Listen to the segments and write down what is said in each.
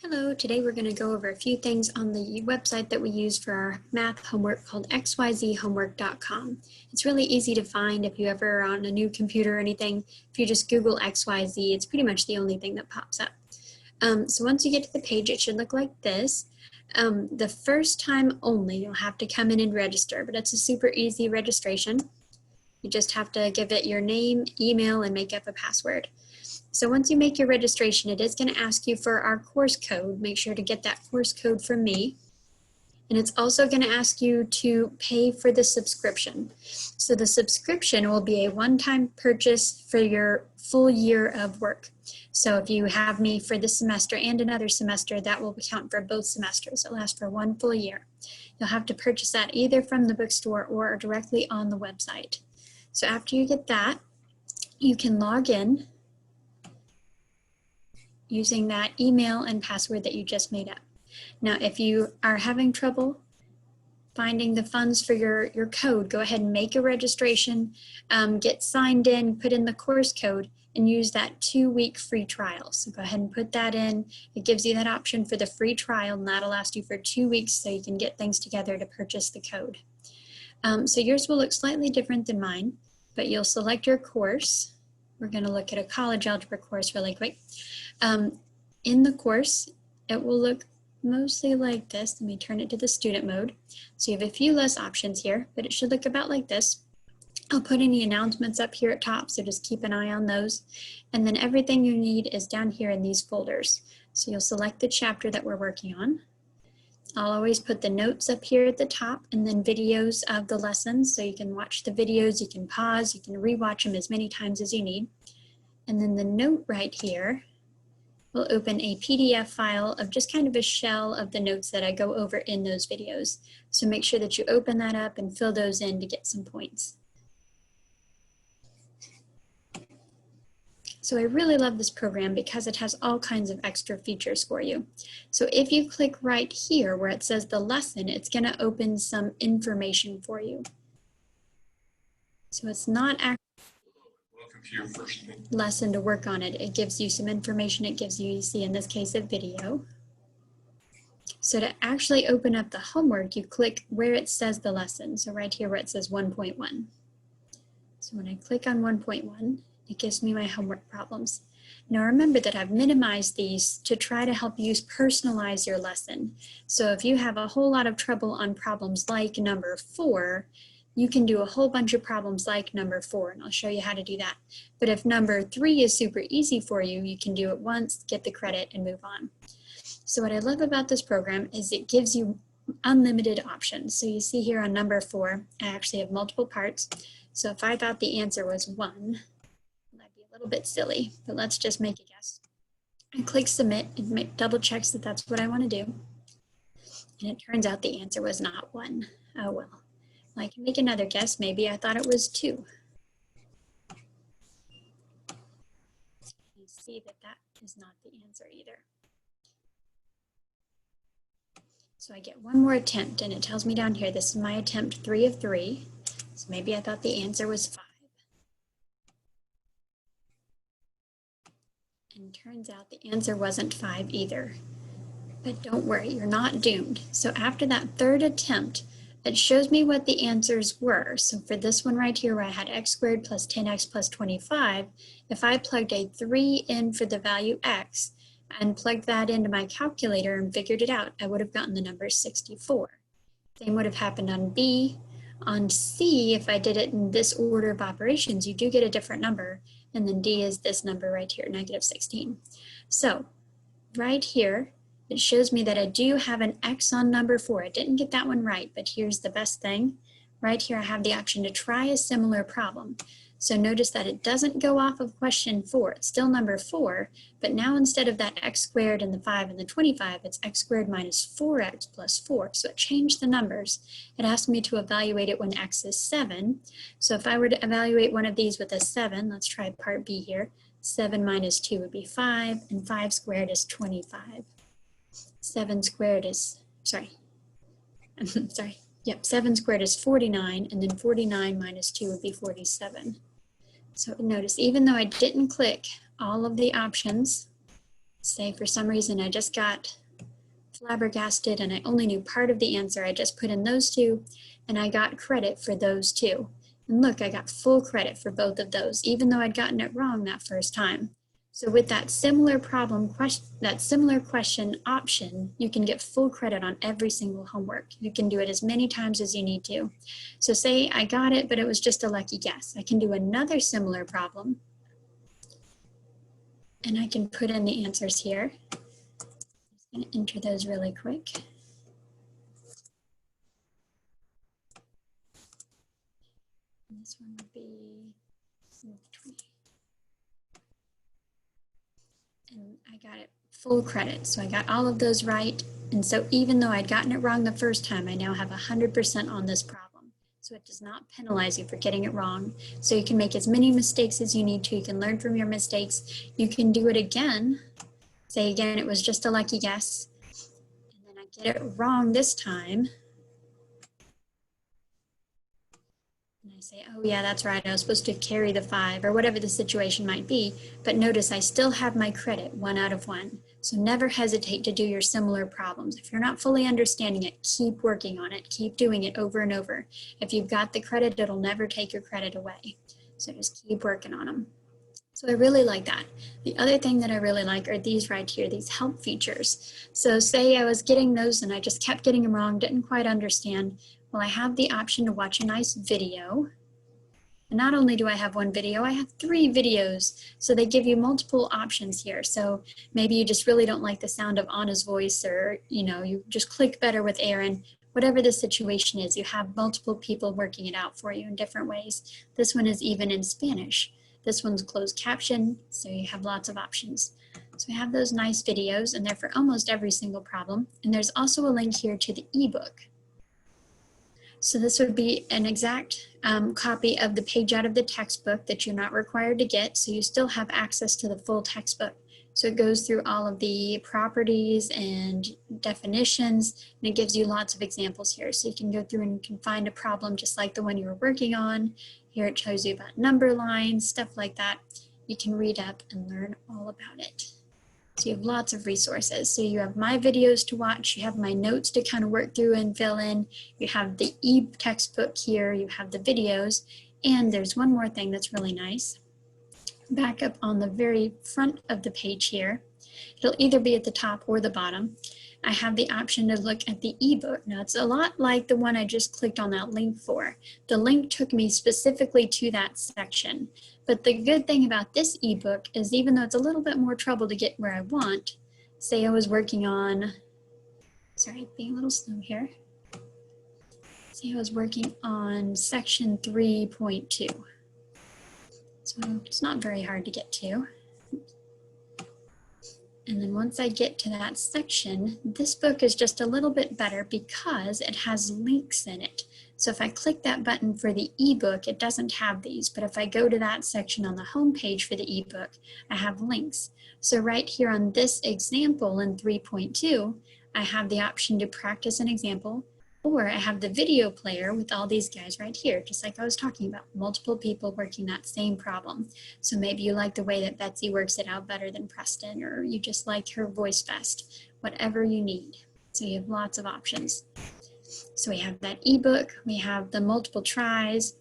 Hello, today we're going to go over a few things on the website that we use for our math homework called xyzhomework.com. It's really easy to find if you ever are on a new computer or anything. If you just Google XYZ, it's pretty much the only thing that pops up. So once you get to the page, it should look like this. The first time only, you'll have to come in and register, but it's a super easy registration. You just have to give it your name, email, and make up a password. So once you make your registration, it is going to ask you for our course code. Make sure to get that course code from me. And it's also going to ask you to pay for the subscription. So the subscription will be a one-time purchase for your full year of work. So if you have me for this semester and another semester, that will count for both semesters. It'll last for one full year. You'll have to purchase that either from the bookstore or directly on the website. So after you get that, you can log in using that email and password that you just made up. Now, if you are having trouble finding the funds for your code, go ahead and make a registration, get signed in, put in the course code, and use that 2-week free trial. So go ahead and put that in. It gives you that option for the free trial, and that'll last you for 2 weeks so you can get things together to purchase the code. So yours will look slightly different than mine, but you'll select your course. We're going to look at a college algebra course really quick. In the course, it will look mostly like this. Let me turn it to the student mode. So you have a few less options here, but it should look about like this. I'll put any announcements up here at top, so just keep an eye on those. And then everything you need is down here in these folders. So you'll select the chapter that we're working on. I'll always put the notes up here at the top and then videos of the lessons. So you can watch the videos, you can pause, you can rewatch them as many times as you need. And then the note right here will open a PDF file of just kind of a shell of the notes that I go over in those videos. So make sure that you open that up and fill those in to get some points. So I really love this program because it has all kinds of extra features for you. So if you click right here where it says the lesson, it's going to open some information for you. So it's not actually a lesson to work on it. It gives you some information. It gives you, you see in this case, a video. So to actually open up the homework, you click where it says the lesson. So right here where it says 1.1. So when I click on 1.1, it gives me my homework problems. Now remember that I've minimized these to try to help you personalize your lesson. So if you have a whole lot of trouble on problems like number 4, you can do a whole bunch of problems like number 4, and I'll show you how to do that. But if number 3 is super easy for you, you can do it once, get the credit, and move on. So what I love about this program is it gives you unlimited options. So you see here on number 4, I actually have multiple parts. So if I thought the answer was 1, that'd be a little bit silly, but let's just make a guess. I click submit, it double checks that that's what I want to do. And it turns out the answer was not 1. Oh well. I can make another guess. Maybe I thought it was 2. You see that that is not the answer either. So I get one more attempt, and it tells me down here, this is my attempt 3 of 3. So maybe I thought the answer was 5. And turns out the answer wasn't 5 either. But don't worry, you're not doomed. So after that third attempt, it shows me what the answers were. So for this one right here where I had x squared plus 10x plus 25, if I plugged a 3 in for the value x and plugged that into my calculator and figured it out, I would have gotten the number 64. Same would have happened on B. On C, if I did it in this order of operations, you do get a different number. And then D is this number right here, negative 16. So right here, it shows me that I do have an X on number 4. I didn't get that one right, but here's the best thing. Right here, I have the option to try a similar problem. So notice that it doesn't go off of question 4. It's still number 4, but now instead of that x squared and the 5 and the 25, it's x squared minus 4x plus 4. So it changed the numbers. It asked me to evaluate it when x is 7. So if I were to evaluate one of these with a 7, let's try part B here. 7 minus 2 would be 5, and 5 squared is 25. 7 squared is, Yep, 7 squared is 49, and then 49 minus 2 would be 47. So notice, even though I didn't click all of the options, Say for some reason I just got flabbergasted and I only knew part of the answer, I just put in those two and I got credit for those two. And look, I got full credit for both of those, even though I'd gotten it wrong that first time. So with that similar question option, you can get full credit on every single homework. You can do it as many times as you need to. So say I got it, but it was just a lucky guess. I can do another similar problem and I can put in the answers here. I'm going to enter those really quick. And this one would be 20. And I got it full credit. So I got all of those right. And so even though I'd gotten it wrong the first time, I now have 100% on this problem. So it does not penalize you for getting it wrong. So you can make as many mistakes as you need to. You can learn from your mistakes. You can do it again. Say again, it was just a lucky guess. And then I get it wrong this time. And I say, oh yeah, that's right, I was supposed to carry the 5 or whatever the situation might be, but notice I still have my credit 1 out of 1. So never hesitate to do your similar problems. If you're not fully understanding it, keep working on it, keep doing it over and over. If you've got the credit, it'll never take your credit away. So just keep working on them. So I really like that. The other thing that I really like are these right here, these help features. So say I was getting those and I just kept getting them wrong, didn't quite understand. Well, I have the option to watch a nice video. And not only do I have one video, I have 3 videos. So they give you multiple options here. So maybe you just really don't like the sound of Anna's voice, or you just click better with Aaron. Whatever the situation is, you have multiple people working it out for you in different ways. This one is even in Spanish. This one's closed caption, so you have lots of options. So we have those nice videos, and they're for almost every single problem. And there's also a link here to the ebook. So this would be an exact copy of the page out of the textbook that you're not required to get, so you still have access to the full textbook. So it goes through all of the properties and definitions, and it gives you lots of examples here. So you can go through and you can find a problem just like the one you were working on. Here it shows you about number lines, stuff like that. You can read up and learn all about it. So you have lots of resources. So you have my videos to watch, you have my notes to kind of work through and fill in, you have the e-textbook here, you have the videos, and there's one more thing that's really nice. Back up on the very front of the page here, it'll either be at the top or the bottom. I have the option to look at the ebook. Now it's a lot like the one I just clicked on that link for. The link took me specifically to that section. But the good thing about this ebook is even though it's a little bit more trouble to get where I want, say I was working on, sorry, being a little slow here. Say I was working on section 3.2. So it's not very hard to get to. And then once I get to that section, this book is just a little bit better because it has links in it. So if I click that button for the ebook, it doesn't have these, but if I go to that section on the home page for the ebook, I have links. So right here on this example in 3.2, I have the option to practice an example, or I have the video player with all these guys right here, just like I was talking about, multiple people working that same problem. So maybe you like the way that Betsy works it out better than Preston, or you just like her voice best, whatever you need. So you have lots of options. So we have that ebook, we have the multiple tries.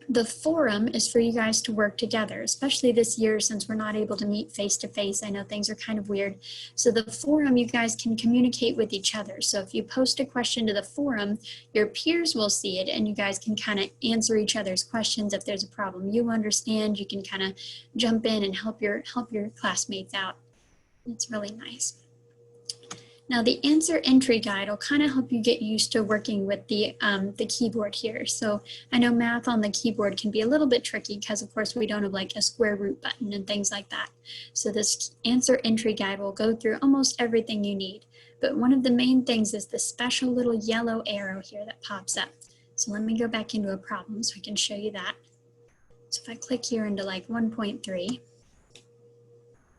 The forum is for you guys to work together, especially this year since we're not able to meet face to face. I know things are kind of weird. So the forum, you guys can communicate with each other. So if you post a question to the forum, your peers will see it and you guys can kind of answer each other's questions. If there's a problem you understand, you can kind of jump in and help your classmates out. It's really nice. Now the answer entry guide will kind of help you get used to working with the keyboard here. So I know math on the keyboard can be a little bit tricky because of course we don't have like a square root button and things like that. So this answer entry guide will go through almost everything you need. But one of the main things is the special little yellow arrow here that pops up. So let me go back into a problem so I can show you that. So if I click here into like 1.3,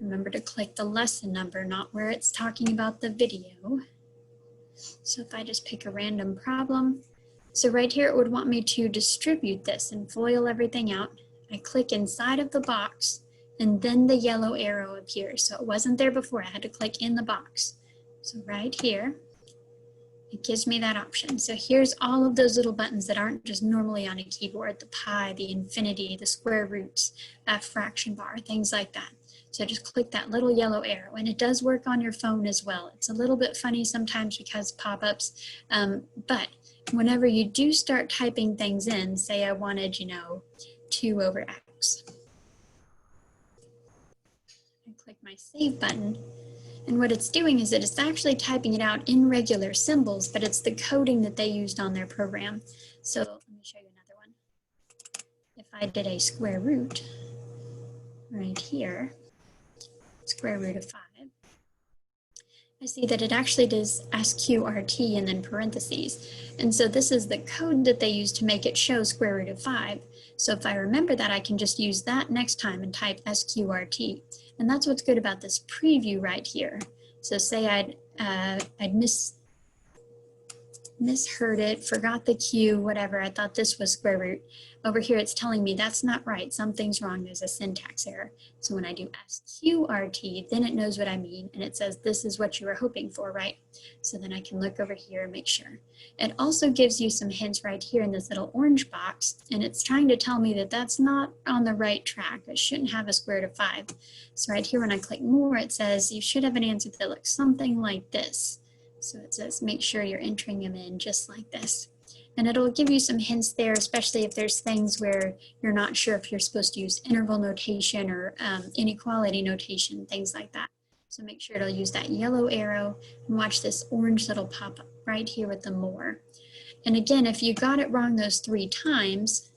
remember to click the lesson number, not where it's talking about the video. So if I just pick a random problem, so right here it would want me to distribute this and FOIL everything out. I click inside of the box and then the yellow arrow appears. So it wasn't there before. I had to click in the box. So right here, it gives me that option. So here's all of those little buttons that aren't just normally on a keyboard, the pi, the infinity, the square roots, that fraction bar, things like that. So just click that little yellow arrow, and it does work on your phone as well. It's a little bit funny sometimes because pop-ups, but whenever you do start typing things in, say I wanted, 2 over x. I click my save button, and what it's doing is that it's actually typing it out in regular symbols, but it's the coding that they used on their program. So let me show you another one. If I did a square root right here, square root of 5, I see that it actually does SQRT and then parentheses. And so this is the code that they use to make it show square root of 5. So if I remember that, I can just use that next time and type SQRT. And that's what's good about this preview right here. So say I'd misheard it, forgot the Q, whatever, I thought this was square root. Over here it's telling me that's not right, something's wrong, there's a syntax error. So when I do SQRT, then it knows what I mean, and it says this is what you were hoping for, right? So then I can look over here and make sure. It also gives you some hints right here in this little orange box, and it's trying to tell me that that's not on the right track. It shouldn't have a square root of 5. So right here when I click more, it says you should have an answer that looks something like this. So it says make sure you're entering them in just like this. And it'll give you some hints there, especially if there's things where you're not sure if you're supposed to use interval notation or inequality notation, things like that. So make sure it'll use that yellow arrow and watch this orange little pop up right here with the more. And again, if you got it wrong those 3 times,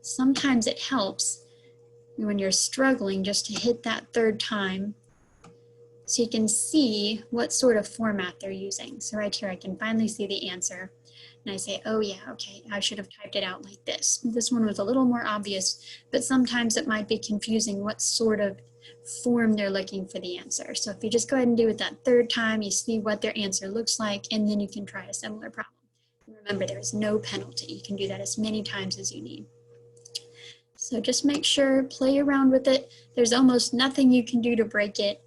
sometimes it helps when you're struggling just to hit that 3rd time so you can see what sort of format they're using. So right here, I can finally see the answer. And I say, oh yeah, okay, I should have typed it out like this. This one was a little more obvious, but sometimes it might be confusing what sort of form they're looking for the answer. So if you just go ahead and do it that 3rd time, you see what their answer looks like, and then you can try a similar problem. Remember, there's no penalty. You can do that as many times as you need. So just make sure, play around with it. There's almost nothing you can do to break it.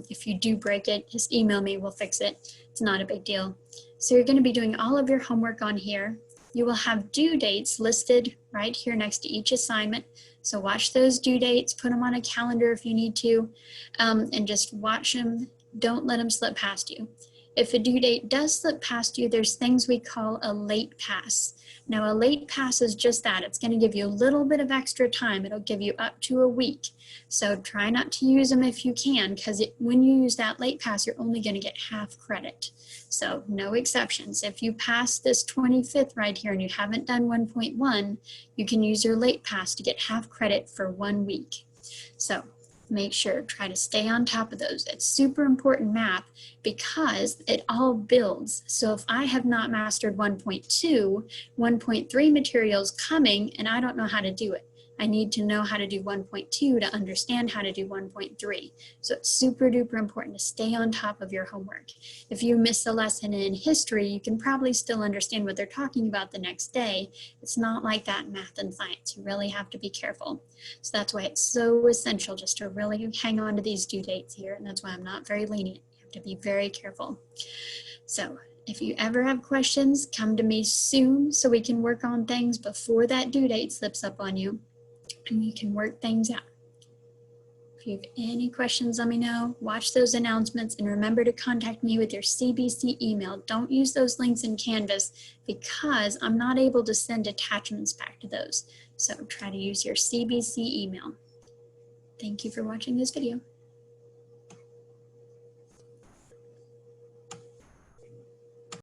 If you do break it, just email me, we'll fix it. It's not a big deal. So you're going to be doing all of your homework on here. You will have due dates listed right here next to each assignment. So watch those due dates, put them on a calendar if you need to, and just watch them. Don't let them slip past you. If a due date does slip past you, there's things we call a late pass. Now a late pass is just that. It's going to give you a little bit of extra time. It'll give you up to a week. So try not to use them if you can, because when you use that late pass, you're only going to get half credit. So no exceptions. If you pass this 25th right here and you haven't done 1.1, you can use your late pass to get half credit for 1 week. So make sure, try to stay on top of those. It's super important math because it all builds. So if I have not mastered 1.2, 1.3 materials coming and I don't know how to do it. I need to know how to do 1.2 to understand how to do 1.3. So it's super duper important to stay on top of your homework. If you miss a lesson in history, you can probably still understand what they're talking about the next day. It's not like that in math and science. You really have to be careful. So that's why it's so essential just to really hang on to these due dates here. And that's why I'm not very lenient. You have to be very careful. So if you ever have questions, come to me soon so we can work on things before that due date slips up on you. And we can work things out. If you have any questions, let me know. Watch those announcements and remember to contact me with your CBC email. Don't use those links in Canvas because I'm not able to send attachments back to those. So try to use your CBC email. Thank you for watching this video.